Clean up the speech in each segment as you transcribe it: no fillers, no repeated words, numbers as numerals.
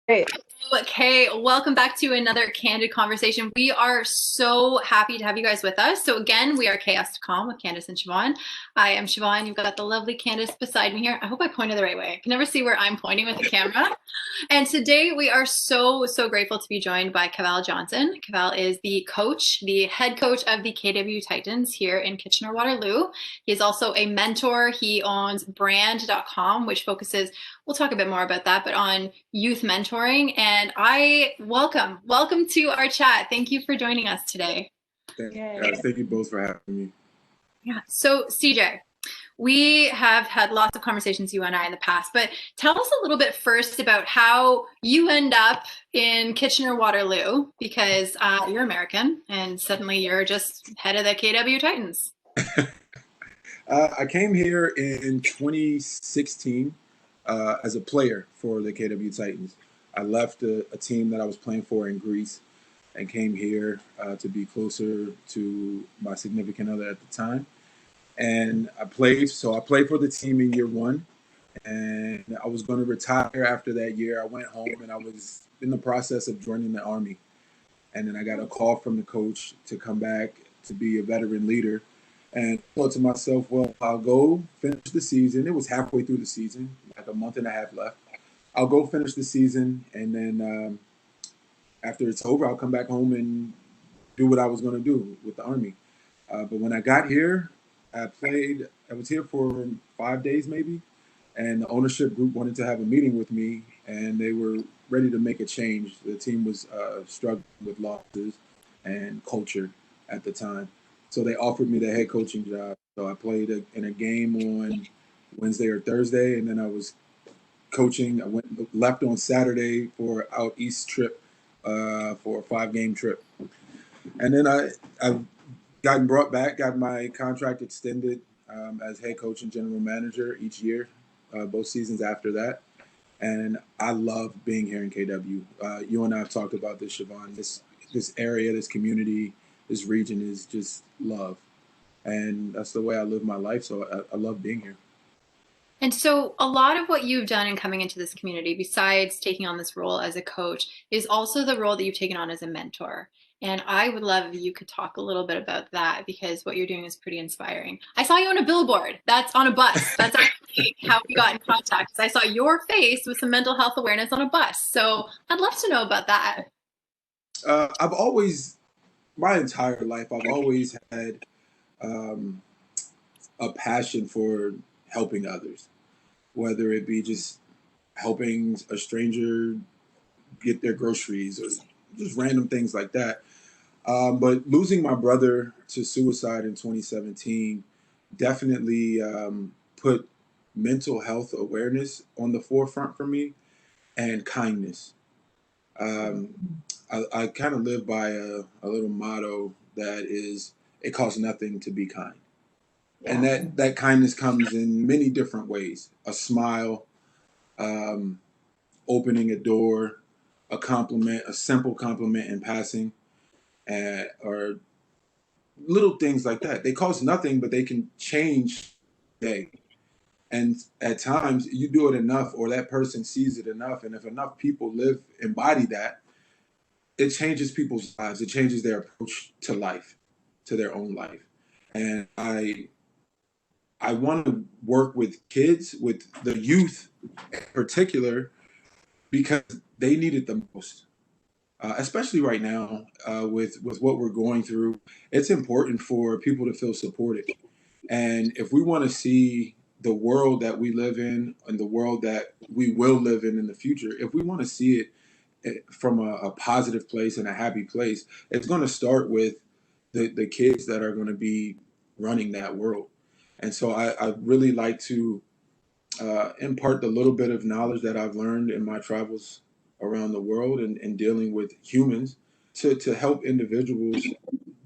Great. Okay, welcome back to another Candid conversation. We are so happy to have you guys with us. So again, we are Chaos to Calm with Candice and Siobhan. I am Siobhan. You've got the lovely Candice beside me here. I hope I pointed the right way. I can never see where I'm pointing with the camera. And today we are so grateful to be joined by Cavell Johnson. Cavell is the coach, the head coach of the KW Titans here in Kitchener Waterloo. He's also a mentor. He owns brand.com, which focuses, we'll talk a bit more about that, but on youth mentoring. And I welcome to our chat. Thank you for joining us today. Thank you, guys. Thank you both for having me. Yeah. So CJ, we have had lots of conversations, you and I, in the past, but tell us a little bit first about how you end up in Kitchener Waterloo, because you're American and suddenly you're just head of the KW Titans. I came here in 2016 as a player for the KW Titans. I left a team that I was playing for in Greece and came here to be closer to my significant other at the time. And I played for the team in year one, and I was going to retire after that year. I went home and I was in the process of joining the Army. And then I got a call from the coach to come back to be a veteran leader. And I thought to myself, well, I'll go finish the season. It was halfway through the season, like a month and a half left. I'll go finish the season, and then after it's over, I'll come back home and do what I was going to do with the Army. But when I got here, I was here for 5 days maybe, and the ownership group wanted to have a meeting with me, and they were ready to make a change. The team was struggling with losses and culture at the time. So they offered me the head coaching job. So I played in a game on Wednesday or Thursday, and then I was coaching. I left on Saturday for out east trip for a 5-game trip. And then I've gotten brought back, got my contract extended as head coach and general manager each year, both seasons after that. And I love being here in KW. You and I have talked about this, Siobhan. This area, this community, this region is just love. And that's the way I live my life. So I love being here. And so a lot of what you've done in coming into this community, besides taking on this role as a coach, is also the role that you've taken on as a mentor. And I would love if you could talk a little bit about that, because what you're doing is pretty inspiring. I saw you on a billboard. That's on a bus. That's actually how we got in contact. I saw your face with some mental health awareness on a bus. So I'd love to know about that. My entire life, I've always had a passion for helping others, whether it be just helping a stranger get their groceries or just random things like that. But losing my brother to suicide in 2017 definitely put mental health awareness on the forefront for me, and kindness. I kind of live by a little motto that is, it costs nothing to be kind. And that kindness comes in many different ways. A smile, opening a door, a compliment, a simple compliment in passing, or little things like that. They cost nothing, but they can change the day. And at times you do it enough, or that person sees it enough. And if enough people embody that, it changes people's lives. It changes their approach to life, to their own life. And I want to work with kids, with the youth in particular, because they need it the most. Especially right now, with what we're going through, it's important for people to feel supported. And if we want to see the world that we live in and the world that we will live in the future, if we want to see it from a positive place and a happy place, it's going to start with the kids that are going to be running that world. And so I really like to impart the little bit of knowledge that I've learned in my travels around the world and dealing with humans to help individuals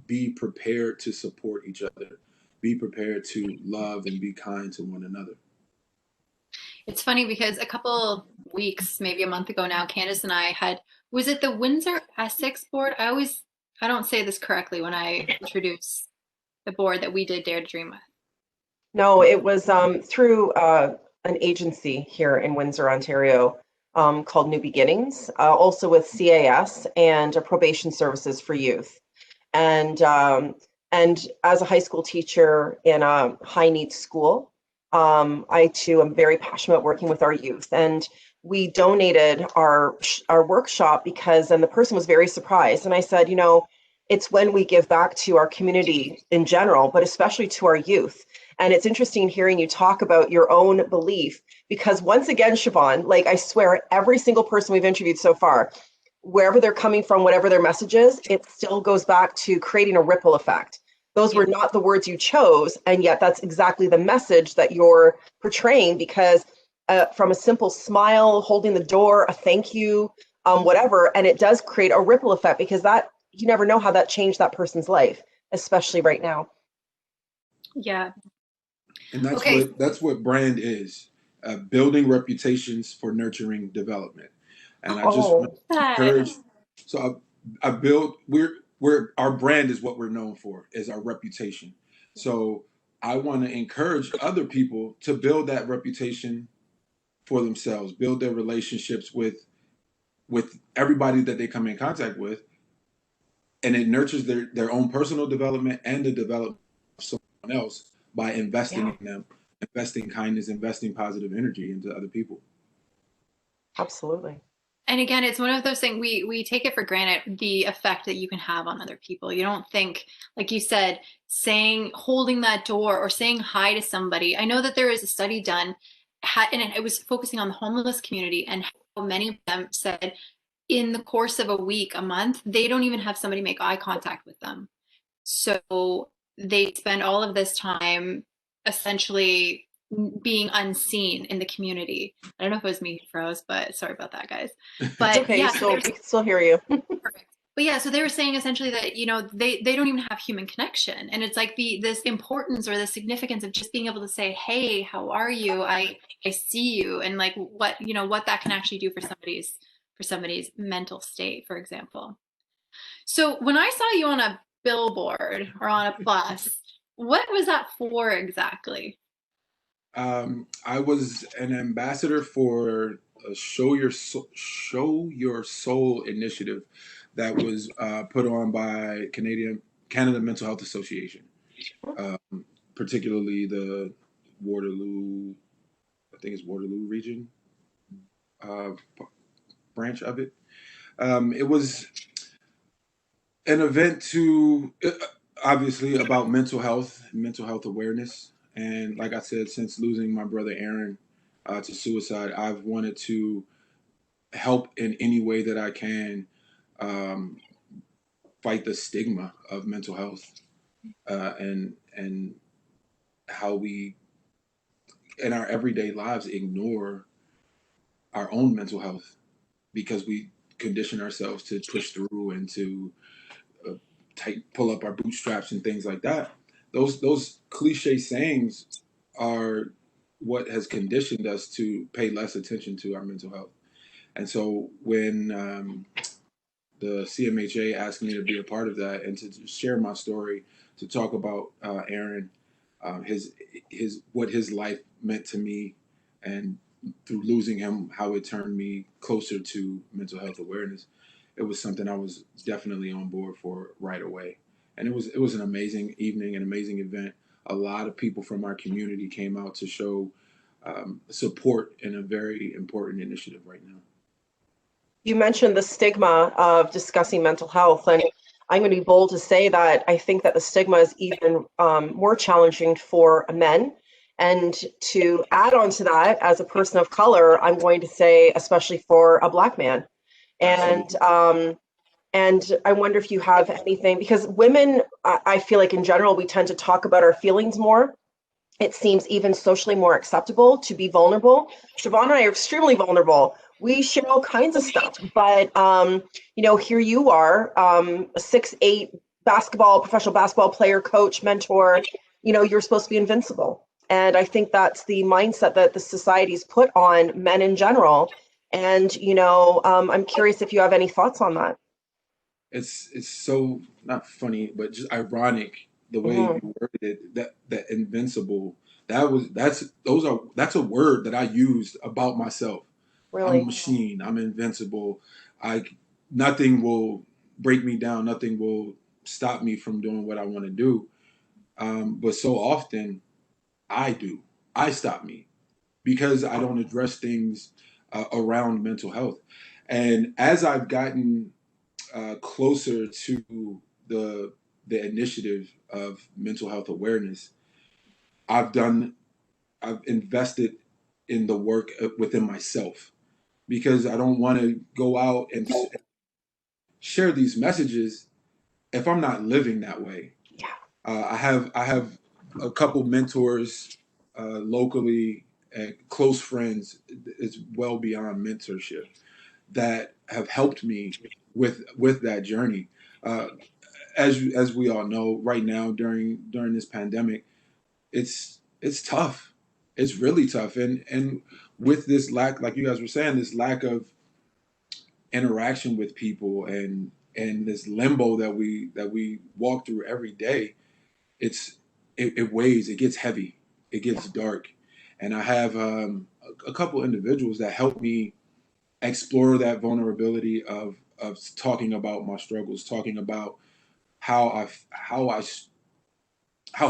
be prepared to support each other, be prepared to love and be kind to one another. It's funny because a couple weeks, maybe a month ago now, Candace and I was it the Windsor Essex board? I don't say this correctly when I introduce the board that we did Dare to Dream with. No, it was through an agency here in Windsor, Ontario. called New Beginnings, also with CAS and probation services for youth. And and as a high school teacher in a high needs school, I too am very passionate about working with our youth. And we donated our workshop because, and the person was very surprised. And I said, you know, it's when we give back to our community in general, but especially to our youth. And it's interesting hearing you talk about your own belief, because once again, Siobhan, like I swear, every single person we've interviewed so far, wherever they're coming from, whatever their message is, it still goes back to creating a ripple effect. Those were not the words you chose, and yet that's exactly the message that you're portraying, because from a simple smile, holding the door, a thank you, whatever, and it does create a ripple effect, because that, you never know how that changed that person's life, especially right now. Yeah. And that's what brand is, building reputations for nurturing development. And I just want to encourage. So I build. We're our brand is what we're known for, is our reputation. So I want to encourage other people to build that reputation for themselves, build their relationships with everybody that they come in contact with, and it nurtures their own personal development and the development of someone else by investing in them, investing kindness, investing positive energy into other people. Absolutely. And again, it's one of those things we take it for granted, the effect that you can have on other people. You don't think, like you said, holding that door or saying hi to somebody. I know that there is a study done, and it was focusing on the homeless community, and how many of them said in the course of a week, a month, they don't even have somebody make eye contact with them. So they spend all of this time essentially being unseen in the community. I don't know if it was me who froze, but sorry about that, guys. But okay, yeah, so we can still hear you. perfect. But yeah, so they were saying essentially that, you know, they don't even have human connection. And it's like this importance or the significance of just being able to say, hey, how are you? I see you, and like what, you know, what that can actually do for somebody's mental state, for example. So when I saw you on a billboard or on a bus, what was that for exactly? I was an ambassador for a Show Your Soul initiative that was put on by Canada Mental Health Association, particularly the Waterloo, I think it's Waterloo region uh, branch of it. It was an event to obviously about mental health awareness. And like I said, since losing my brother Aaron to suicide, I've wanted to help in any way that I can, um, fight the stigma of mental health, and how we in our everyday lives ignore our own mental health because we condition ourselves to push through and to uh, pull up our bootstraps and things like that. Those cliche sayings are what has conditioned us to pay less attention to our mental health. And so when the CMHA asked me to be a part of that and to share my story, to talk about Aaron, his what his life meant to me, and through losing him, how it turned me closer to mental health awareness. It was something I was definitely on board for right away, and it was an amazing evening, an amazing event. A lot of people from our community came out to show support in a very important initiative right now. You mentioned the stigma of discussing mental health, and I'm going to be bold to say that I think that the stigma is even more challenging for men. And to add on to that, as a person of color, I'm going to say, especially for a Black man. And I wonder if you have anything, because women, I feel like in general, we tend to talk about our feelings more. It seems even socially more acceptable to be vulnerable. Siobhan and I are extremely vulnerable. We share all kinds of stuff, but you know, here you are, a 6'8" professional basketball player, coach, mentor. You know, you're supposed to be invincible, and I think that's the mindset that the society's put on men in general. And you know, I'm curious if you have any thoughts on that. It's so not funny, but just ironic the way Mm-hmm. you worded it. That invincible. That's a word that I used about myself. really. I'm a machine. I'm invincible. Nothing will break me down. Nothing will stop me from doing what I want to do. But so often I stop me because I don't address things around mental health. And as I've gotten closer to the initiative of mental health awareness, I've invested in the work within myself, because I don't want to go out and share these messages if I'm not living that way. Yeah. I have a couple mentors locally, and close friends. It's well beyond mentorship, that have helped me with that journey. Uh, as we all know, right now during this pandemic, it's tough. It's really tough, and with this lack, like you guys were saying, this lack of interaction with people, and this limbo that we walk through every day, it weighs, it gets heavy, it gets dark. And I have a couple individuals that help me explore that vulnerability of talking about my struggles, talking about how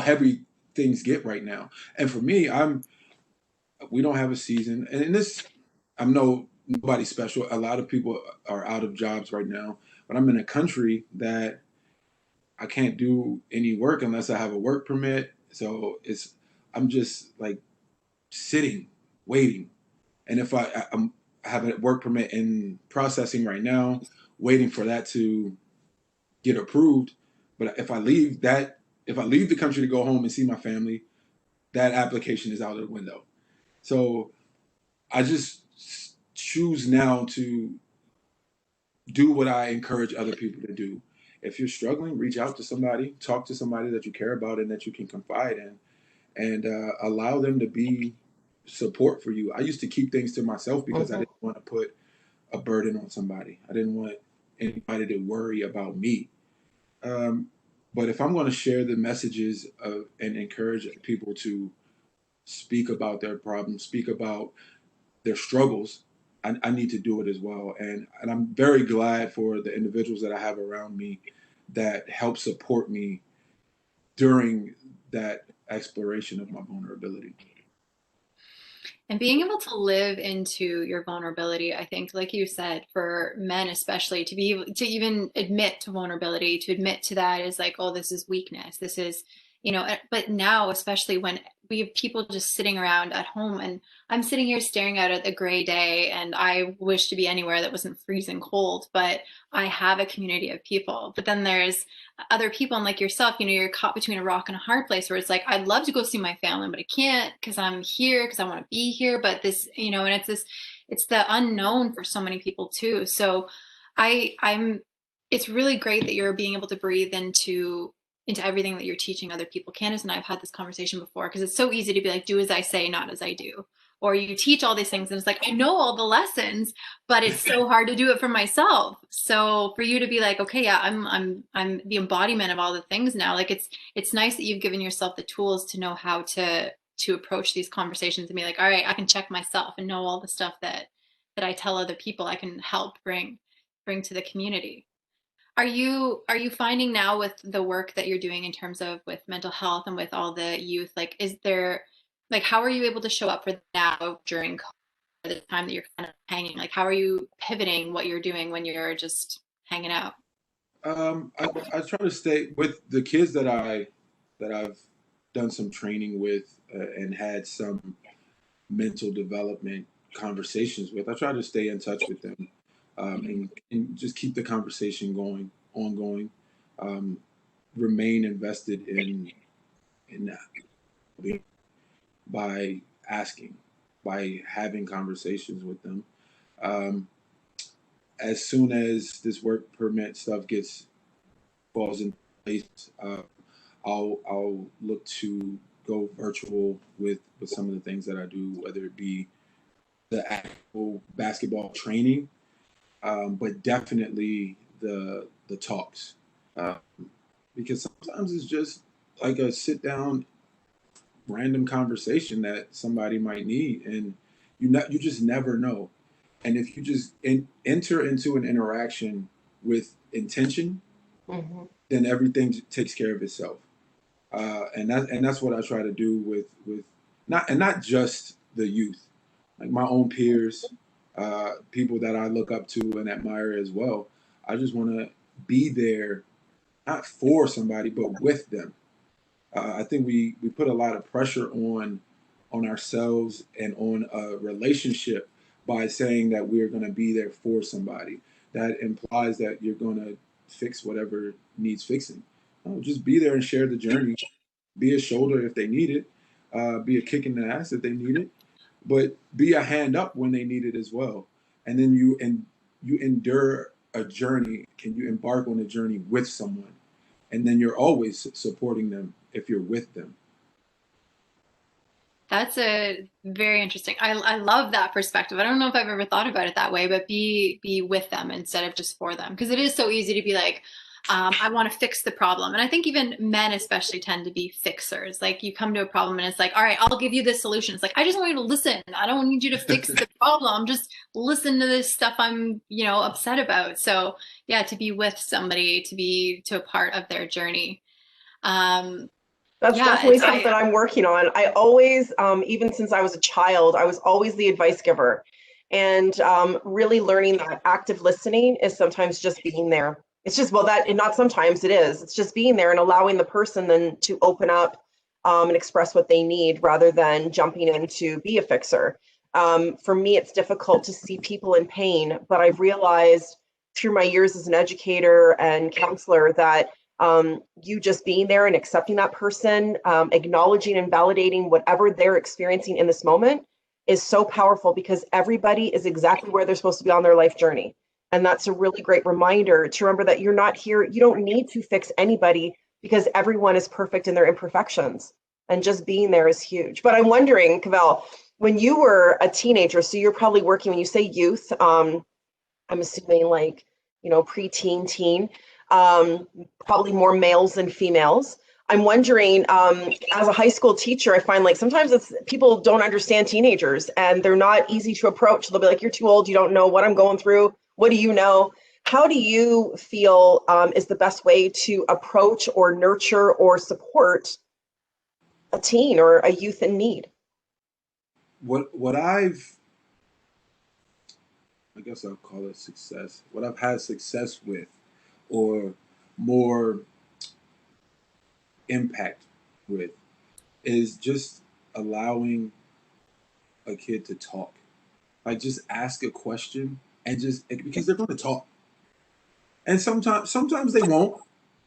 heavy things get right now. And for me, we don't have a season, and in this, I'm nobody special. A lot of people are out of jobs right now, but I'm in a country that I can't do any work unless I have a work permit. So I'm just like sitting, waiting. And if I have a work permit in processing right now, waiting for that to get approved. But if I leave the country to go home and see my family, that application is out of the window. So I just choose now to do what I encourage other people to do. If you're struggling, reach out to somebody, talk to somebody that you care about and that you can confide in, and allow them to be support for you. I used to keep things to myself because I didn't want to put a burden on somebody. I didn't want anybody to worry about me. But if I'm going to share the messages and encourage people to speak about their problems, speak about their struggles, I need to do it as well. And I'm very glad for the individuals that I have around me that help support me during that exploration of my vulnerability. And being able to live into your vulnerability, I think, like you said, for men especially, to be able to even admit to vulnerability, to admit to that is like, oh, this is weakness. This is, but now, especially when we have people just sitting around at home, and I'm sitting here staring out at the gray day, and I wish to be anywhere that wasn't freezing cold, but I have a community of people. But then there's other people, and like yourself, you're caught between a rock and a hard place where it's like, I'd love to go see my family, but I can't because I'm here, because I want to be here. But this, and it's the unknown for so many people too. So it's really great that you're being able to breathe into everything that you're teaching other people. Candace and I have had this conversation before, because it's so easy to be like, do as I say, not as I do. Or you teach all these things and it's like, I know all the lessons, but it's so hard to do it for myself. So for you to be like, okay, yeah, I'm the embodiment of all the things now. Like it's nice that you've given yourself the tools to know how to approach these conversations and be like, all right, I can check myself and know all the stuff that I tell other people I can help bring to the community. Are you finding now with the work that you're doing in terms of with mental health and with all the youth, like, is there, like, how are you able to show up for now during the time that you're kind of hanging? Like, how are you pivoting what you're doing when you're just hanging out? I try to stay with the kids that I've done some training with and had some mental development conversations with. I try to stay in touch with them, and just keep the conversation ongoing. Um, Remain invested in that by asking, by having conversations with them. Um, as soon as this work permit stuff falls in place, I'll look to go virtual with some of the things that I do, whether it be the actual basketball training, but definitely the talks, uh, because sometimes it's just like a sit down, random conversation that somebody might need, and you just never know. And if you just enter into an interaction with intention, then everything takes care of itself. And that's what I try to do with not just the youth, like my own peers, people that I look up to and admire as well. I just want to be there, not for somebody, but with them. I think we put a lot of pressure on ourselves and on a relationship by saying that we're going to be there for somebody. That implies that you're going to fix whatever needs fixing. No, just be there and share the journey. Be a shoulder if they need it. Be a kick in the ass if they need it. But be a hand up when they need it as well. And then you endure a journey. Can you embark on a journey with someone? And then you're always supporting them if you're with them. That's a very interesting. I love that perspective. I don't know if I've ever thought about it that way, but be with them instead of just for them. Because it is so easy to be like, I want to fix the problem. And I think even men especially tend to be fixers. Like you come to a problem and it's like, all right, I'll give you this solution. It's like, I just want you to listen. I don't need you to fix the problem. Just listen to this stuff I'm, upset about. So yeah, to be with somebody, to a part of their journey. That's Yeah, definitely something I'm working on. I always, even since I was a child, I was always the advice giver. And really learning that active listening is sometimes just being there. It's just, well, that, and not sometimes it is. It's just being there and allowing the person then to open up and express what they need rather than jumping in to be a fixer. For me, it's difficult to see people in pain, but I've realized through my years as an educator and counselor that you just being there and accepting that person, acknowledging and validating whatever they're experiencing in this moment is so powerful because everybody is exactly where they're supposed to be on their life journey. And that's a really great reminder to remember that you're not here. You don't need to fix anybody because everyone is perfect in their imperfections. And just being there is huge. But I'm wondering, Cavell, when you were a teenager, so you're probably working, when you say youth, I'm assuming like, preteen, teen, probably more males than females. I'm wondering, as a high school teacher, I find like sometimes people don't understand teenagers and they're not easy to approach. They'll be like, you're too old, you don't know what I'm going through. What do you know? How do you feel is the best way to approach or nurture or support a teen or a youth in need? I guess I'll call it success. What I've had success with, or more impact with, is just allowing a kid to talk. Like just ask a question and just because they're going to talk. And sometimes they won't,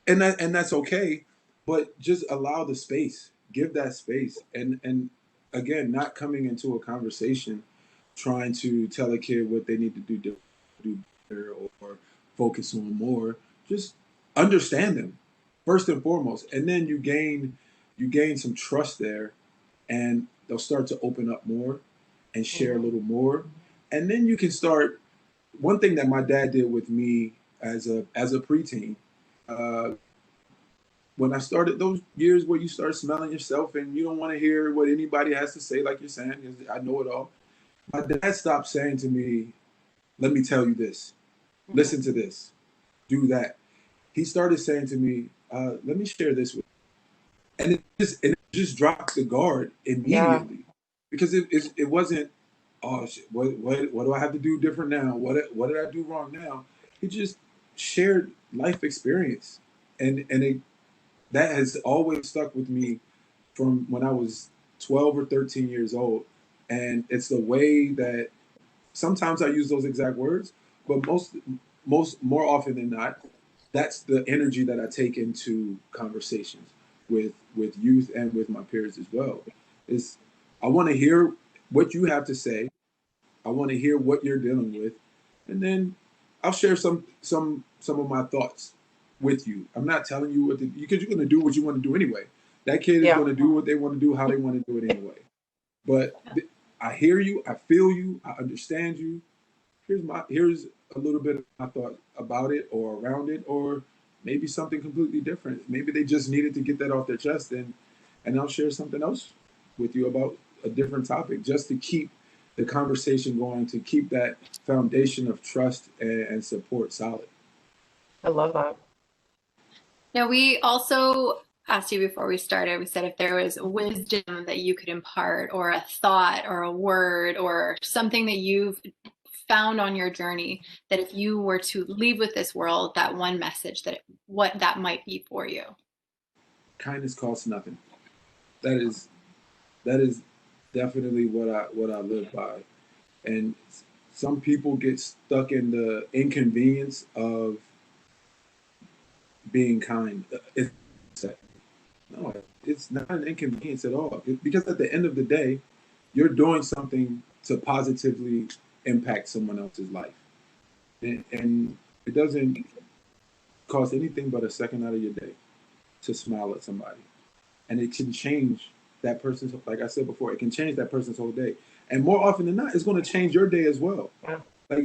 and that's okay. But just allow the space, give that space, and again, not coming into a conversation trying to tell a kid what they need to do better or focus on more. Just understand them first and foremost, and then you gain some trust there, and they'll start to open up more and share a little more, and then you can start. One thing that my dad did with me as a preteen, uh, when I started those years where you start smelling yourself and you don't want to hear what anybody has to say, like you're saying, 'cause I know it all. My dad stopped saying to me, "Let me tell you this, listen to this, do that." He started saying to me, "Let me share this with you," and it just dropped the guard Yeah. immediately because it wasn't. Oh shit, what do I have to do different now? What did I do wrong now? He just shared life experience, and that has always stuck with me from when I was 12 or 13 years old. And it's the way that sometimes I use those exact words, but more often than not, that's the energy that I take into conversations with youth and with my peers as well. Is I want to hear what you have to say. I want to hear what you're dealing with, and then I'll share some of my thoughts with you. I'm not telling you what to because you're going to do what you want to do anyway. That kid is Yeah. going to do what they want to do, how they want to do it anyway. But I hear you, I feel you, I understand you. Here's a little bit of my thought about it or around it, or maybe something completely different. Maybe they just needed to get that off their chest, and I'll share something else with you about a different topic just to keep the conversation going to keep that foundation of trust and support solid. I love that. Now, we also asked you before we started, we said if there was wisdom that you could impart, or a thought or a word or something that you've found on your journey, that if you were to leave with this world, that one message, what that might be for you. Kindness costs nothing. That is definitely what I live by. And some people get stuck in the inconvenience of being kind. No, it's not an inconvenience at all. Because at the end of the day, you're doing something to positively impact someone else's life. And it doesn't cost anything but a second out of your day to smile at somebody. And it can change that person's, like I said before, it can change that person's whole day. And more often than not, it's going to change your day as well. Yeah. Like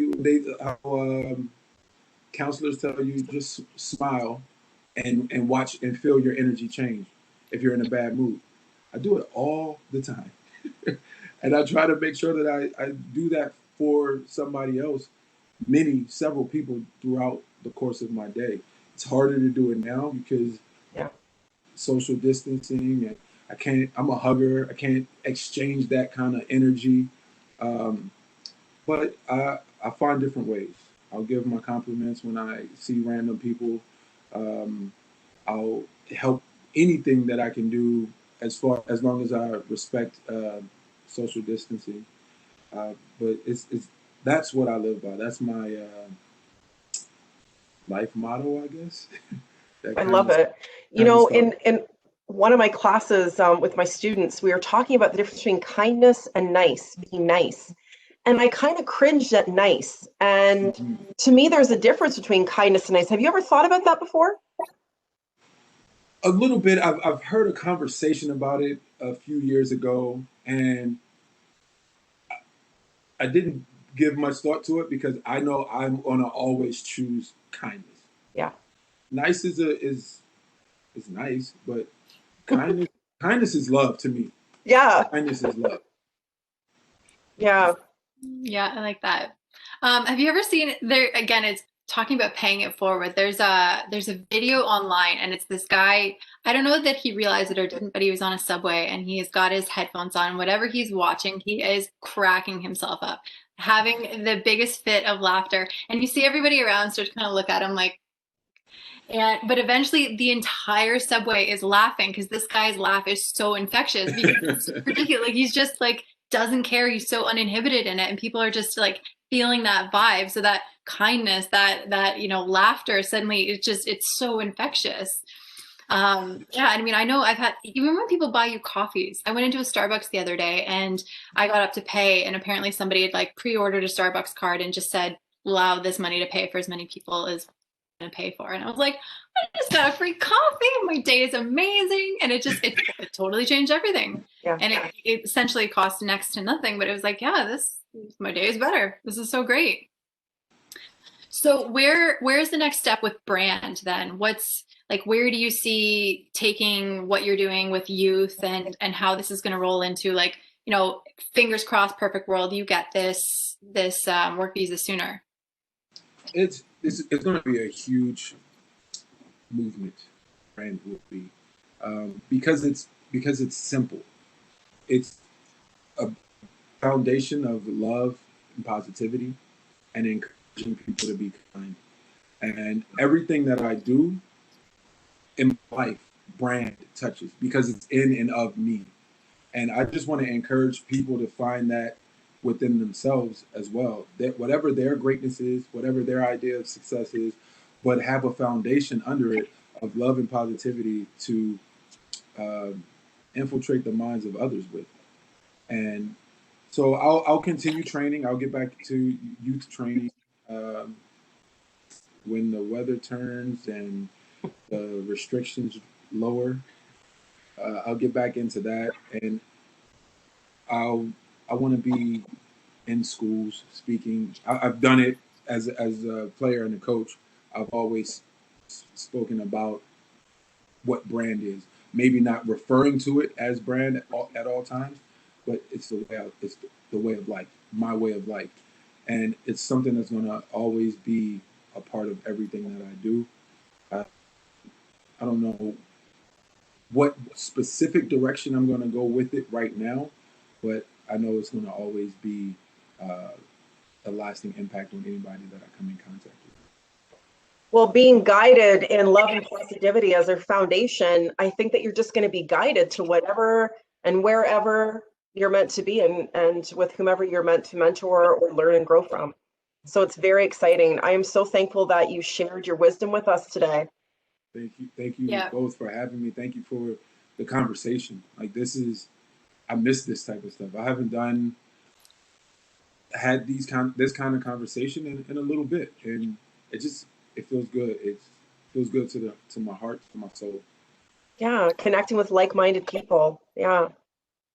counselors tell you, just smile and watch and feel your energy change if you're in a bad mood. I do it all the time. And I try to make sure that I do that for somebody else, several people throughout the course of my day. It's harder to do it now because social distancing, and I'm a hugger. I can't exchange that kind of energy. But I find different ways. I'll give my compliments when I see random people. I'll help anything that I can do as long as I respect social distancing. But that's what I live by. That's my life motto, I guess. I love it. You know, in one of my classes with my students, we were talking about the difference between kindness and nice, being nice. And I kind of cringed at nice. And to me, there's a difference between kindness and nice. Have you ever thought about that before? A little bit. I've heard a conversation about it a few years ago, and I didn't give much thought to it because I know I'm gonna always choose kindness. Yeah. Nice is nice, but kindness is love to me. Yeah. Kindness is love. Yeah. Yeah, I like that. Have you ever seen there again, it's talking about paying it forward. There's a video online, and it's this guy, I don't know that he realized it or didn't, but he was on a subway and he's got his headphones on. Whatever he's watching, he is cracking himself up, having the biggest fit of laughter. And you see everybody around start to kind of look at him like, but eventually the entire subway is laughing because this guy's laugh is so infectious because it's ridiculous. Like, he's just like doesn't care. He's so uninhibited in it, and people are just like feeling that vibe. So that kindness, that laughter, suddenly it's so infectious. Yeah, I mean, I know I've had, even when people buy you coffees, I went into a Starbucks the other day and I got up to pay, and apparently somebody had like pre-ordered a Starbucks card and just said, allow this money to pay for as many people as to pay for. And I was like, I just got a free coffee. My day is amazing. And it totally changed everything. Yeah. And it essentially cost next to nothing, but it was like, yeah, my day is better. This is so great. So where's the next step with brand then? What's like, where do you see taking what you're doing with youth and how this is going to roll into, like, fingers crossed, perfect world, you get this work visa sooner? It's going to be a huge movement. Brand will be because it's simple. It's a foundation of love and positivity, and encouraging people to be kind. And everything that I do in my life, brand touches because it's in and of me. And I just want to encourage people to find that within themselves as well. That whatever their greatness is, whatever their idea of success is, but have a foundation under it of love and positivity to infiltrate the minds of others with. And so I'll continue training. I'll get back to youth training when the weather turns and the restrictions lower. I'll get back into that, and I want to be in schools speaking. I've done it as a player and a coach. I've always spoken about what brand is. Maybe not referring to it as brand at all times, but it's the the way of life, my way of life. And it's something that's going to always be a part of everything that I do. I don't know what specific direction I'm going to go with it right now, but I know it's going to always be a lasting impact on anybody that I come in contact with. Well, being guided in love and positivity as their foundation, I think that you're just going to be guided to whatever and wherever you're meant to be, and with whomever you're meant to mentor or learn and grow from. So it's very exciting. I am so thankful that you shared your wisdom with us today. Thank you both for having me. Thank you for the conversation. Like, I miss this type of stuff. I haven't had this kind of conversation in a little bit, and it feels good. It feels good to my heart, to my soul. Yeah, connecting with like-minded people. Yeah.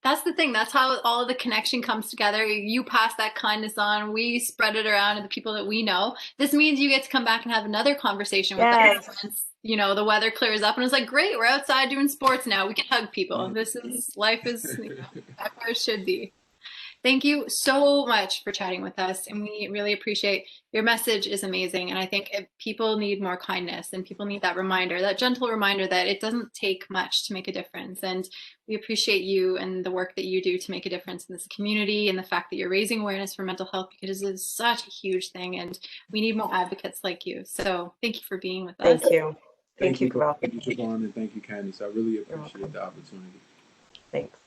That's the thing. That's how all of the connection comes together. You pass that kindness on. We spread it around to the people that we know. This means you get to come back and have another conversation with us once, you know, the weather clears up and it's like, great, we're outside doing sports now. We can hug people. Life is, you know, that's where it should be. Thank you so much for chatting with us, and we really appreciate your message. Is amazing, and I think people need more kindness, and people need that reminder, that gentle reminder that it doesn't take much to make a difference. And we appreciate you and the work that you do to make a difference in this community, and the fact that you're raising awareness for mental health, because it is such a huge thing, and we need more advocates like you. So thank you for being with us. Thank you. Thank you, Cavell. Thank you, Siobhan, and thank you, Candice. I really appreciate the opportunity. Thanks.